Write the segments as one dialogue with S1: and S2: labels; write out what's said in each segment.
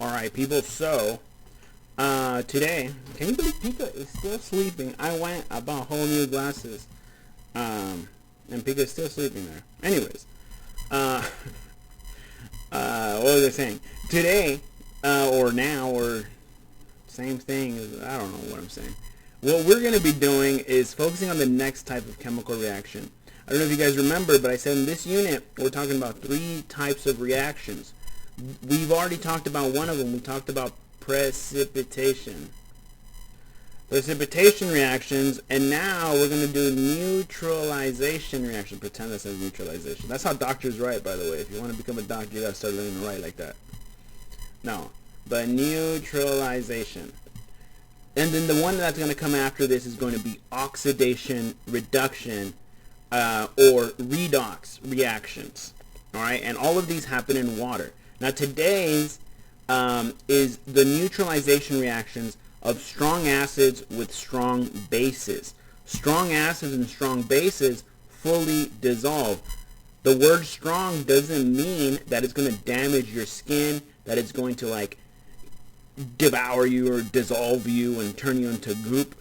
S1: Alright, people, so, today, can you believe Pika is still sleeping? I went, I bought whole new glasses, and Pika is still sleeping there. Anyways, what was I saying? Today, or now, or same thing, I don't know what I'm saying. What we're going to be doing is focusing on the next type of chemical reaction. I don't know if you guys remember, but I said in this unit, we're talking about 3 types of reactions. We've already talked about one of them. We talked about precipitation. Precipitation reactions, and now we're going to do neutralization reaction. Pretend that says neutralization. That's how doctors write, by the way. If you want to become a doctor, you got to start learning to write like that. No, but neutralization. And then the one that's going to come after this is going to be oxidation reduction, or redox reactions. All right, and all of these happen in water. Now today's is the neutralization reactions of strong acids with strong bases. Strong acids and strong bases fully dissolve. The word strong doesn't mean that it's going to damage your skin, that it's going to like devour you or dissolve you and turn you into goop.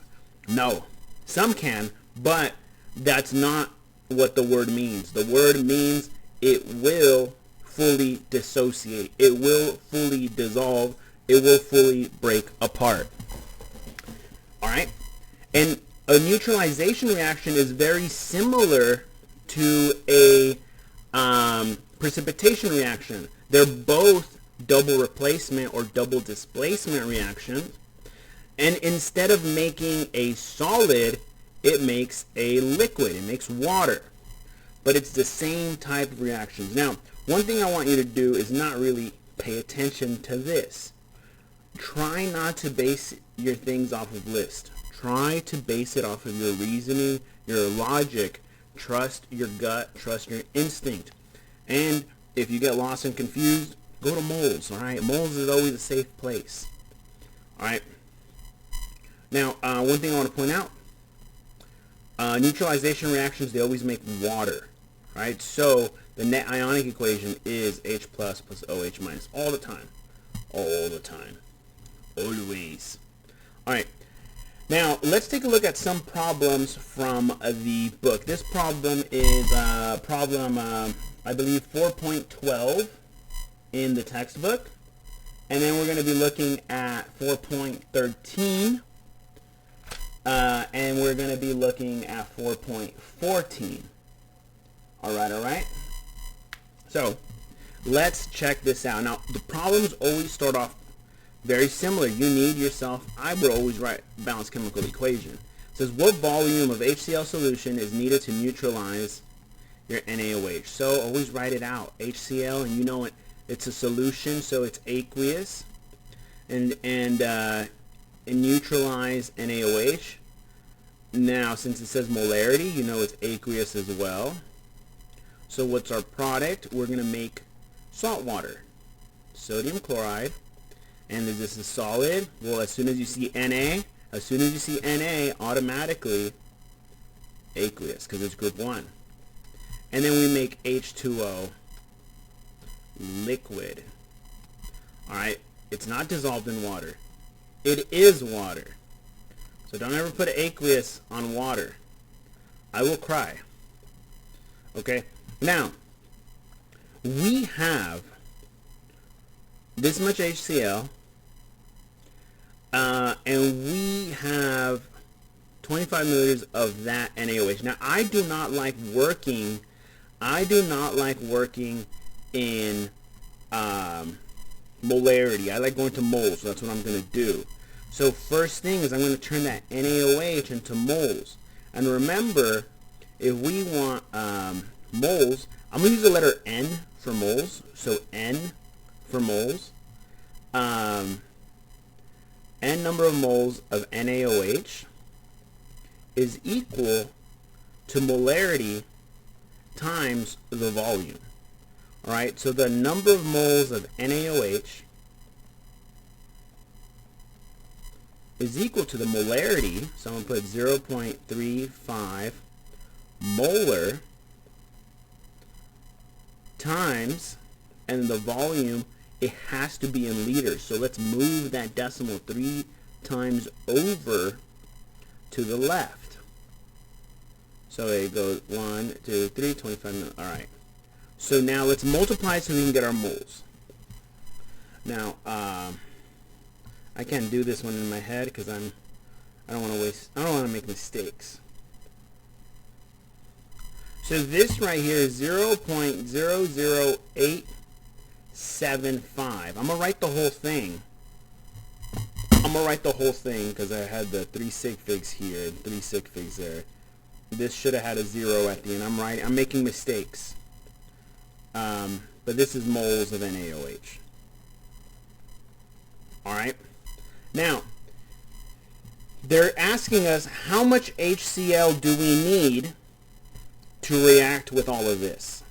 S1: No, some can, but that's not what the word means. The word means it will fully dissociate. It will fully dissolve. It will fully break apart. Alright? And a neutralization reaction is very similar to a precipitation reaction. They're both double replacement or double displacement reactions. And instead of making a solid, it makes a liquid. It makes water. But it's the same type of reactions. Now, one thing I want you to do is not really pay attention to this. Try not to base your things off of lists. Try to base it off of your reasoning, your logic. Trust your gut. Trust your instinct. And if you get lost and confused, go to moles. All right, moles is always a safe place. All right. Now, one thing I want to point out. Neutralization reactions, they always make water. Right? So the net ionic equation is H plus OH minus all the time. All the time. Always. Alright. Now, let's take a look at some problems from the book. This problem is problem, I believe, 4.12 in the textbook. And then we're going to be looking at 4.13. And we're going to be looking at 4.14. Alright. So, let's check this out. Now, the problems always start off very similar. You need yourself, I would always write balanced chemical equation. It says, what volume of HCl solution is needed to neutralize your NaOH? So, always write it out. HCl, and you know it's a solution, so it's aqueous. And neutralize NaOH. Now, since it says molarity, you know it's aqueous as well. So what's our product? We're going to make salt water, sodium chloride. And is this a solid? Well, as soon as you see Na, automatically aqueous, because it's group 1. And then we make H2O, liquid. Alright, it's not dissolved in water. It is water. So don't ever put aqueous on water. I will cry. Okay? Now, we have this much HCl, and we have 25 milliliters of that NaOH. Now, I do not like working in molarity. I like going to moles, so that's what I'm going to do. So first thing is I'm going to turn that NaOH into moles. And remember, if we want moles, I'm going to use the letter N for moles. So N for moles. N number of moles of NaOH is equal to molarity times the volume. Alright, so the number of moles of NaOH is equal to the molarity, so I'm going to put 0.35 molar times, and the volume it has to be in liters. So let's move that decimal 3 times over to the left. So it goes 1, 2, 3, 25 minutes. All right. So now let's multiply so we can get our moles. Now, I can't do this one in my head because I don't want to make mistakes. So this right here is 0.00875. I'm going to write the whole thing. Because I had the 3 sig figs here and 3 sig figs there. This should have had a 0 at the end. I'm making mistakes. But this is moles of NaOH. Alright? Now, they're asking us how much HCl do we need to react with all of this?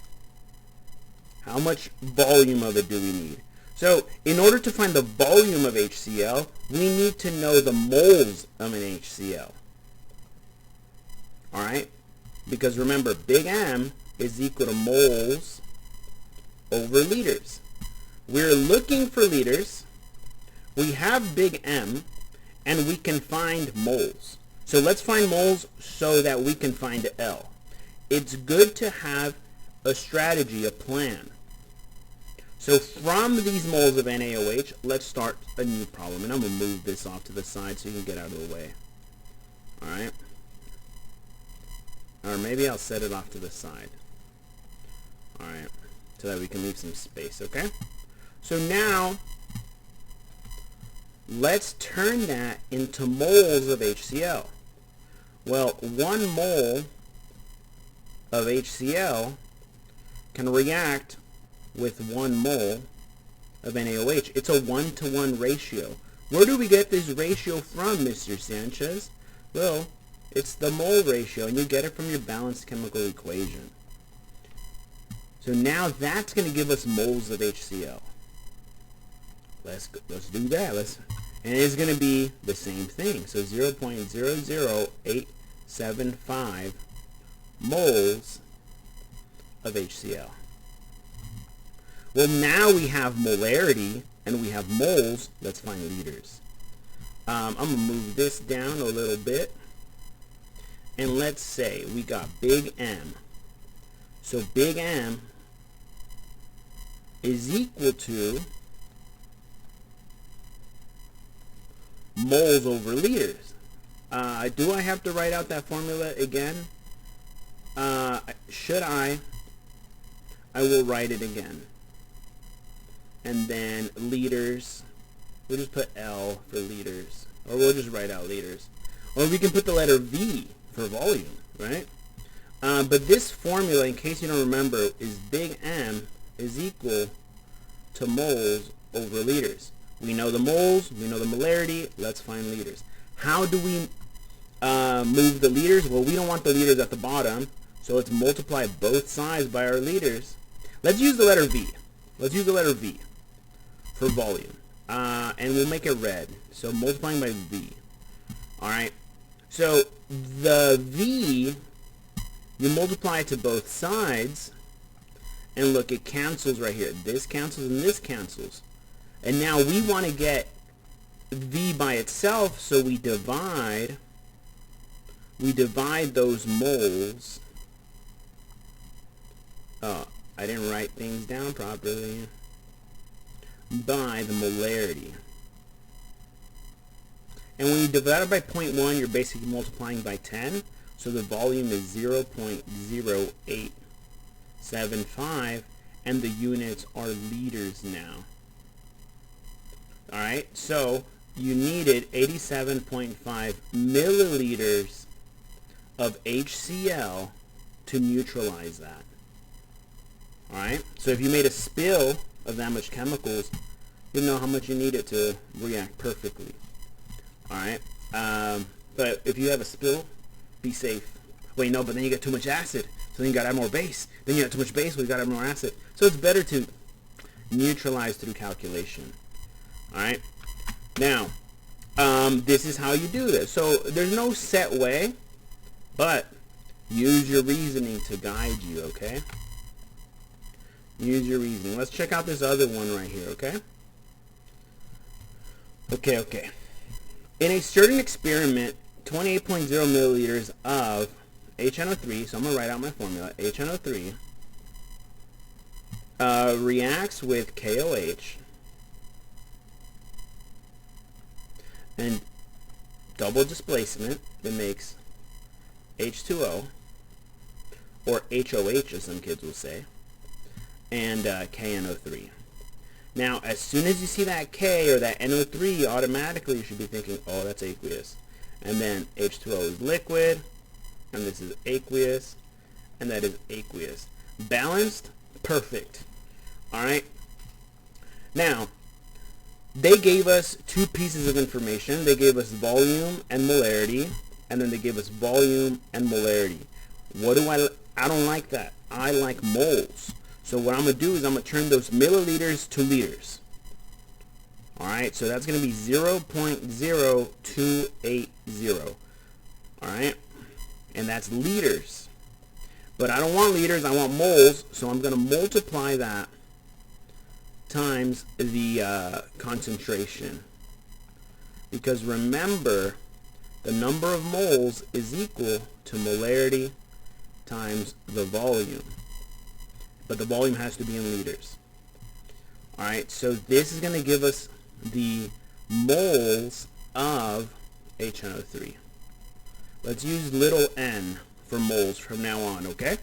S1: How much volume of it do we need? So, in order to find the volume of HCl, we need to know the moles of an HCl. Alright? Because remember, big M is equal to moles over liters. We're looking for liters. We have big M, and we can find moles. So let's find moles so that we can find L. It's good to have a strategy, a plan. So from these moles of NaOH, let's start a new problem. And I'm going to move this off to the side so you can get out of the way. Alright? Or maybe I'll set it off to the side. Alright. So that we can leave some space, okay? So now, let's turn that into moles of HCl. Well, 1 mole of HCl can react with 1 mole of NaOH. It's a 1-to-1 ratio. Where do we get this ratio from, Mr. Sanchez? Well, it's the mole ratio, and you get it from your balanced chemical equation. So now that's going to give us moles of HCl. Let's do that. And it's going to be the same thing. So 0.00875 moles of HCl. Well, now we have molarity and we have moles. Let's find liters. I'm going to move this down a little bit. And let's say we got big M. So big M is equal to moles over liters. Do I have to write out that formula again? Should I? I will write it again. And then liters, we'll just put L for liters. Or we'll just write out liters. Or we can put the letter V for volume, right? But this formula, in case you don't remember, is big M is equal to moles over liters. We know the moles, we know the molarity, let's find liters. How do we move the liters? Well, we don't want the liters at the bottom, so let's multiply both sides by our liters. Let's use the letter V. Let's use the letter V for volume. And we'll make it red. So multiplying by V. Alright? So the V, you multiply it to both sides, and look, it cancels right here. This cancels and this cancels. And now we want to get V by itself, so we divide those moles. Oh, I didn't write things down properly. By the molarity. And when you divide it by 0.1, you're basically multiplying by 10. So the volume is 0.0875, and the units are liters now. Alright, so you needed 87.5 milliliters of HCl to neutralize that. Alright, so if you made a spill of that much chemicals, you know how much you need it to react perfectly. Alright, but if you have a spill, be safe. Wait, no, but then you get too much acid, so then you gotta add more base. Then you got too much base, well, you gotta add more acid. So it's better to neutralize through calculation. Alright, now, this is how you do this. So there's no set way, but use your reasoning to guide you, okay? Use your reasoning. Let's check out this other one right here, okay? Okay. In a certain experiment, 28.0 milliliters of HNO3, so I'm going to write out my formula, HNO3, reacts with KOH and double displacement that makes H2O, or HOH as some kids will say, and KNO3. Now, as soon as you see that K or that NO3, automatically you should be thinking, oh, that's aqueous. And then H2O is liquid, and this is aqueous, and that is aqueous. Balanced? Perfect. Alright? Now, they gave us two pieces of information. They gave us volume and molarity, and then they gave us volume and molarity. What do I don't like that. I like moles. So what I'm going to do is I'm going to turn those milliliters to liters. Alright, so that's going to be 0.0280. Alright, and that's liters. But I don't want liters, I want moles, so I'm going to multiply that times the concentration. Because remember, the number of moles is equal to molarity times the volume. But the volume has to be in liters. Alright, so this is going to give us the moles of HNO3. Let's use little n for moles from now on, okay?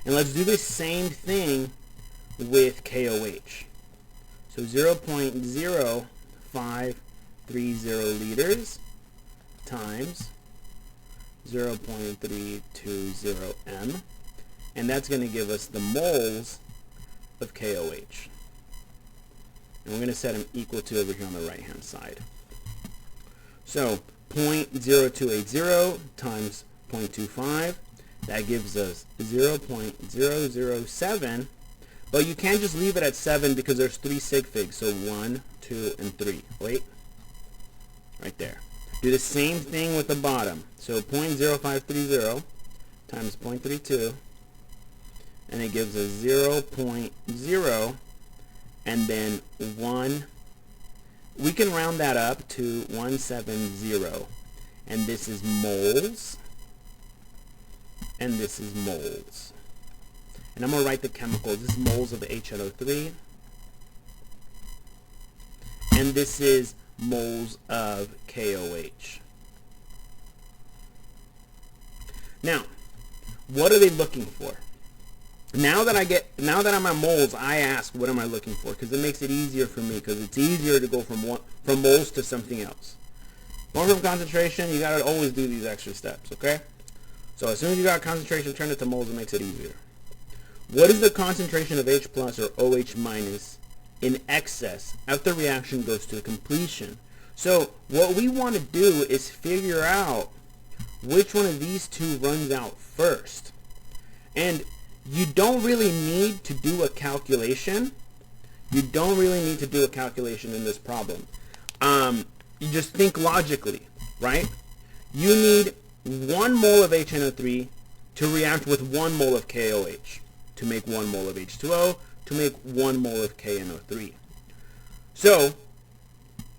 S1: And let's do the same thing with KOH. So 0.0530 liters times 0.320 m. And that's going to give us the moles of KOH. And we're going to set them equal to over here on the right hand side. So 0.0280 times 0.25, that gives us 0.007, but you can't just leave it at 7 because there's 3 sig figs, so 1, 2, and 3. Wait, right there. Do the same thing with the bottom. So 0.0530 times 0.32, and it gives us 0.0, and then 1. We can round that up to 170, and this is moles, and this is moles. And I'm going to write the chemicals. This is moles of HNO3, and this is moles of KOH. Now, what are they looking for? Now that I'm at moles, I ask, what am I looking for? Because it makes it easier for me, because it's easier to go from moles to something else. Going from concentration, you got to always do these extra steps, okay? So as soon as you got concentration, turn it to moles, it makes it easier. What is the concentration of H plus or OH minus in excess after the reaction goes to completion? So what we want to do is figure out which one of these two runs out first. And you don't really need to do a calculation. You don't really need to do a calculation in this problem. You just think logically, right? You need 1 mole of HNO3 to react with 1 mole of KOH to make 1 mole of H2O to make 1 mole of KNO3. So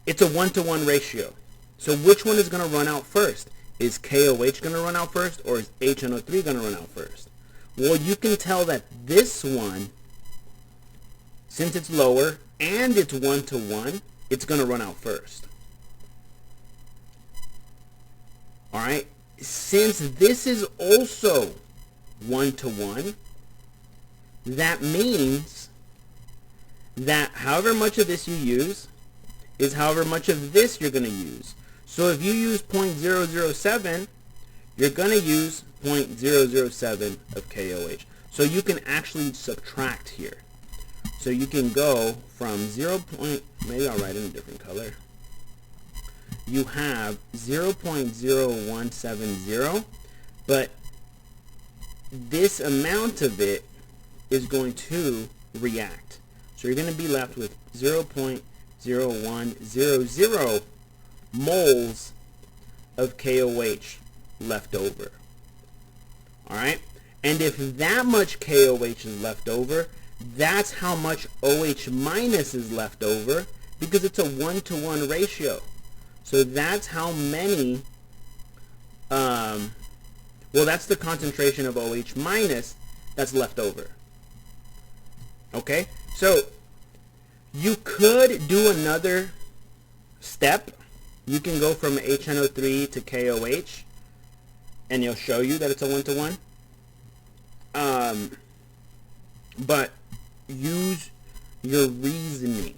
S1: it's a 1-to-1 ratio. So which one is going to run out first? Is KOH going to run out first, or is HNO3 going to run out first? Well, you can tell that this one, since it's lower and it's 1-to-1, it's going to run out first. Alright? Since this is also 1-to-1, that means that however much of this you use is however much of this you're going to use. So if you use 0.007, you're going to use 0.007 of KOH. So you can actually subtract here. So you can go from maybe I'll write in a different color. You have 0.0170, but this amount of it is going to react. So you're going to be left with 0.0100 moles of KOH left over. Alright? And if that much KOH is left over, that's how much OH minus is left over, because it's a 1-to-1 ratio. So that's how many, well, that's the concentration of OH minus that's left over. Okay? So you could do another step. You can go from HNO3 to KOH, and it'll show you that it's a 1-to-1. But use your reasoning,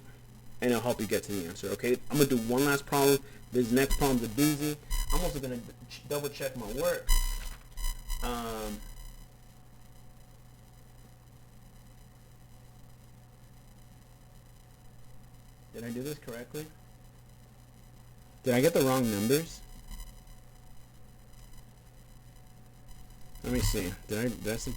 S1: and it'll help you get to the answer. Okay? I'm going to do one last problem. This next problem's a doozy. I'm also going to double check my work. Did I do this correctly? Did I get the wrong numbers? Let me see. Did I see?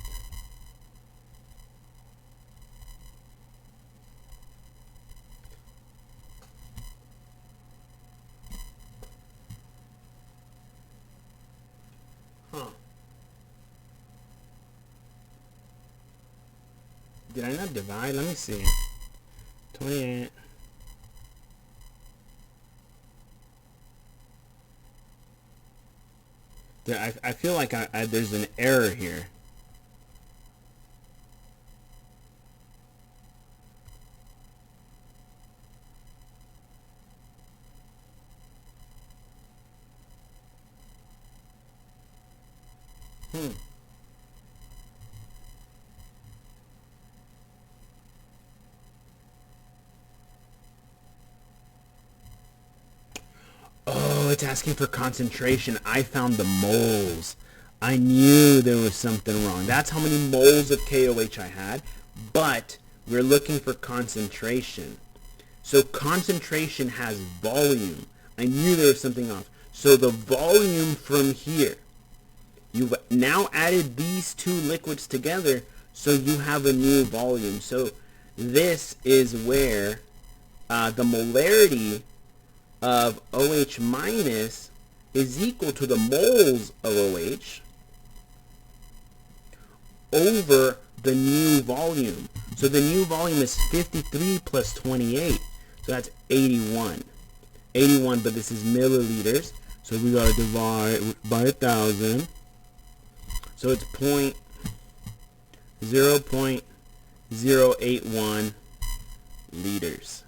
S1: Huh. Did I not divide? Let me see. 28. I feel like there's an error here. Oh, it's asking for concentration. I found the moles. I knew there was something wrong. That's how many moles of KOH I had, but we're looking for concentration. So concentration has volume. I knew there was something off. So the volume from here, you've now added these two liquids together, so you have a new volume. So this is where the molarity of OH minus is equal to the moles of OH over the new volume. So the new volume is 53 plus 28. So that's 81. 81, but this is milliliters. So we got to divide by 1,000. So it's 0.081 liters.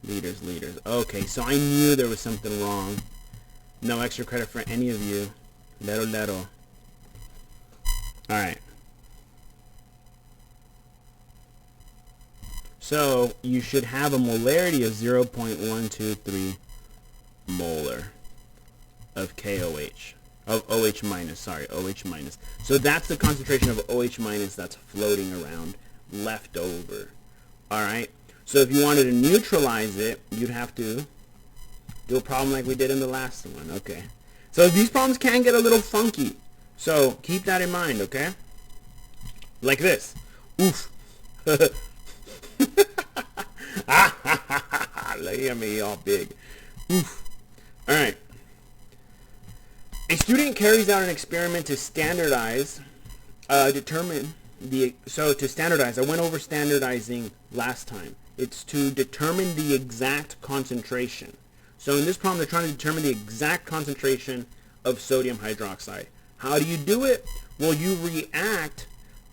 S1: Liters. Okay, so I knew there was something wrong. No extra credit for any of you. Lero. Alright. So you should have a molarity of 0.123 molar of KOH. Of OH minus, sorry, OH minus. So that's the concentration of OH minus that's floating around, left over. Alright? So if you wanted to neutralize it, you'd have to do a problem like we did in the last one. Okay. So these problems can get a little funky. So keep that in mind, okay? Like this. Oof. Look at me all big. Oof. Alright. A student carries out an experiment to standardize, to standardize, I went over standardizing last time. It's to determine the exact concentration. So in this problem, they're trying to determine the exact concentration of sodium hydroxide. How do you do it? Well, you react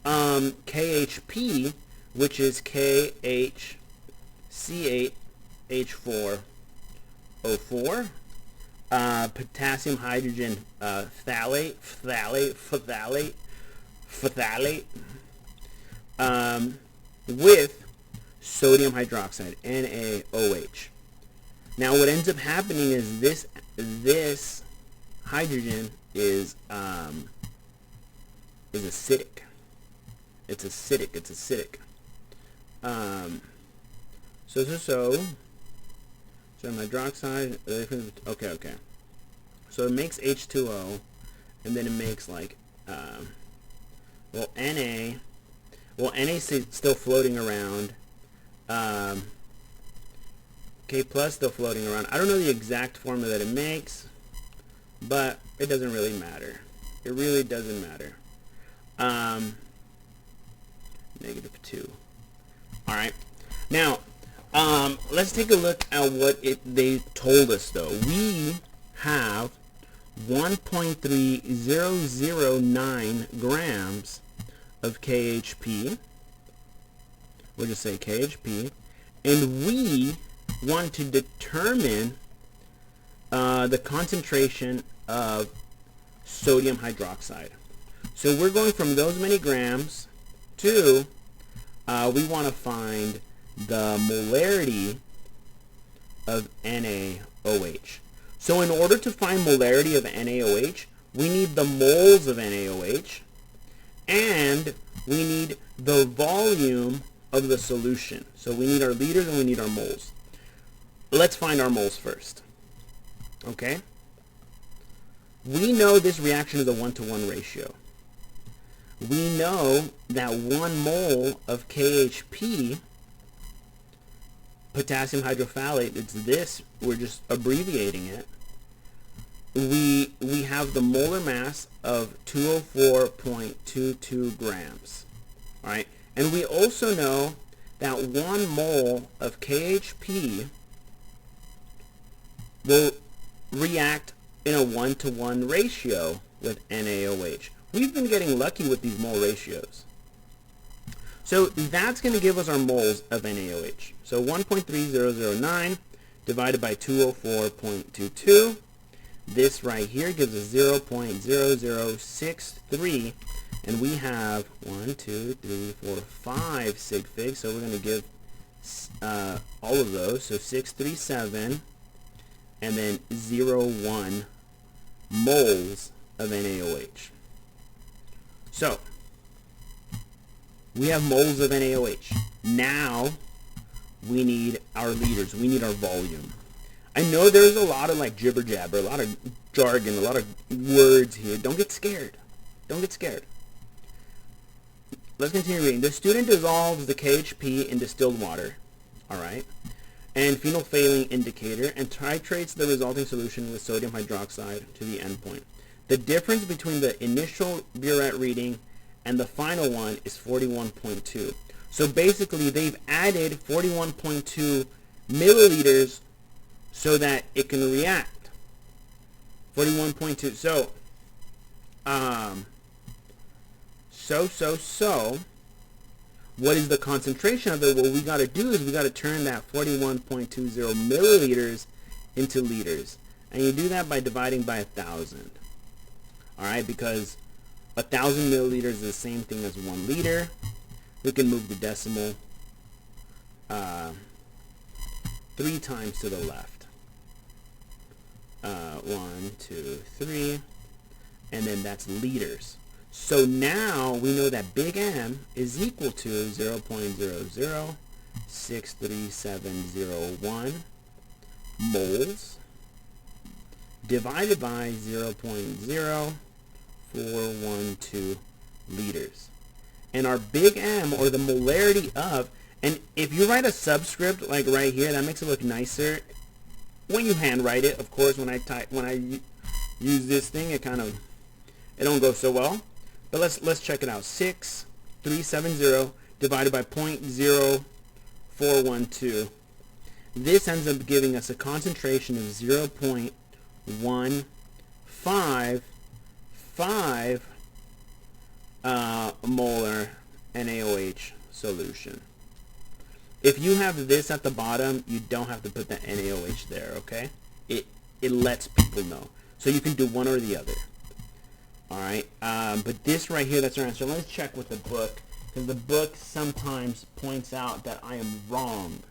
S1: KHP, which is KHC8H4O4, potassium hydrogen phthalate, with sodium hydroxide, NaOH. Now what ends up happening is this hydrogen is acidic. It's acidic. Sodium hydroxide, okay. So it makes H2O, and then it makes like, NA's still floating around, K plus still floating around. I don't know the exact formula that it makes, but it doesn't really matter. It really doesn't matter. Negative 2. All right. Now, let's take a look at what they told us, though. We have 1.3009 grams of KHP. We'll just say KHP. And we want to determine the concentration of sodium hydroxide. So we're going from those many grams to, we want to find the molarity of NaOH. So in order to find molarity of NaOH, we need the moles of NaOH, and we need the volume of the solution. So we need our liters and we need our moles. Let's find our moles first. Okay? We know this reaction is a 1-to-1 ratio. We know that 1 mole of KHP, potassium hydrofalate, it's this, we're just abbreviating it. We have the molar mass of 204.22 grams. All right? And we also know that 1 mole of KHP will react in a 1-to-1 ratio with NaOH. We've been getting lucky with these mole ratios. So that's going to give us our moles of NaOH. So 1.3009 divided by 204.22. This right here gives us 0.0063. And we have 1, 2, 3, 4, 5 sig figs. So we're going to give all of those. So 637 and then 0.1 moles of NaOH. So we have moles of NaOH. Now we need our liters. We need our volume. I know there's a lot of like jibber jabber, a lot of jargon, a lot of words here. Don't get scared. Don't get scared. Let's continue reading. The student dissolves the KHP in distilled water, all right, and phenolphthalein indicator, and titrates the resulting solution with sodium hydroxide to the endpoint. The difference between the initial burette reading and the final one is 41.2. So basically, they've added 41.2 milliliters so that it can react. 41.2. So, what is the concentration of it? What we got to do is we got to turn that 41.20 milliliters into liters. And you do that by dividing by 1,000. All right, because 1,000 milliliters is the same thing as 1 liter. We can move the decimal 3 times to the left. 1, 2, 3, and then that's liters. So now we know that big M is equal to 0.0063701 moles divided by 0.0412 liters. And our big M, or the molarity of, and if you write a subscript like right here, that makes it look nicer. When you handwrite it, of course, when I use this thing, it don't go so well. But let's check it out. 6,370 divided by 0.0412. This ends up giving us a concentration of 0.155 molar NaOH solution. If you have this at the bottom, you don't have to put the NaOH there, okay? It lets people know. So you can do one or the other. All right, but this right here, that's our answer. Let's check with the book, because the book sometimes points out that I am wrong.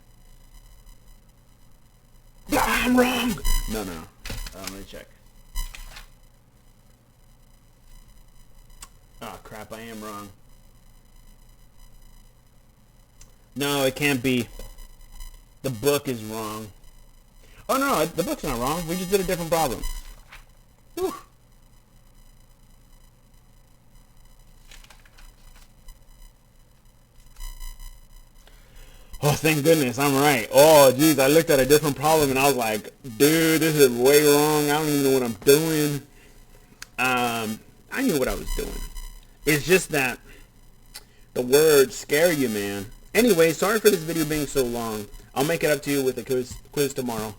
S1: I'm wrong! No. Let me check. Oh, crap, I am wrong. No, it can't be. The book is wrong. Oh, no, the book's not wrong. We just did a different problem. Whew. Oh, thank goodness, I'm right. Oh, geez, I looked at a different problem and I was like, dude, this is way wrong. I don't even know what I'm doing. I knew what I was doing. It's just that the words scare you, man. Anyway, sorry for this video being so long. I'll make it up to you with a quiz tomorrow.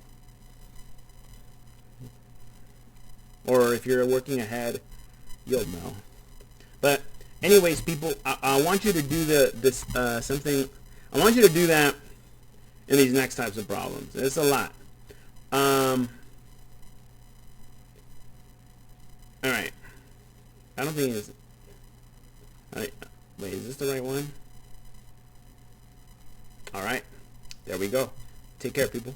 S1: Or if you're working ahead, you'll know. But anyways, people, I want you to do something. I want you to do that in these next types of problems. It's a lot. All right. I don't think it's. Wait, is this the right one? All right. There we go. Take care, people.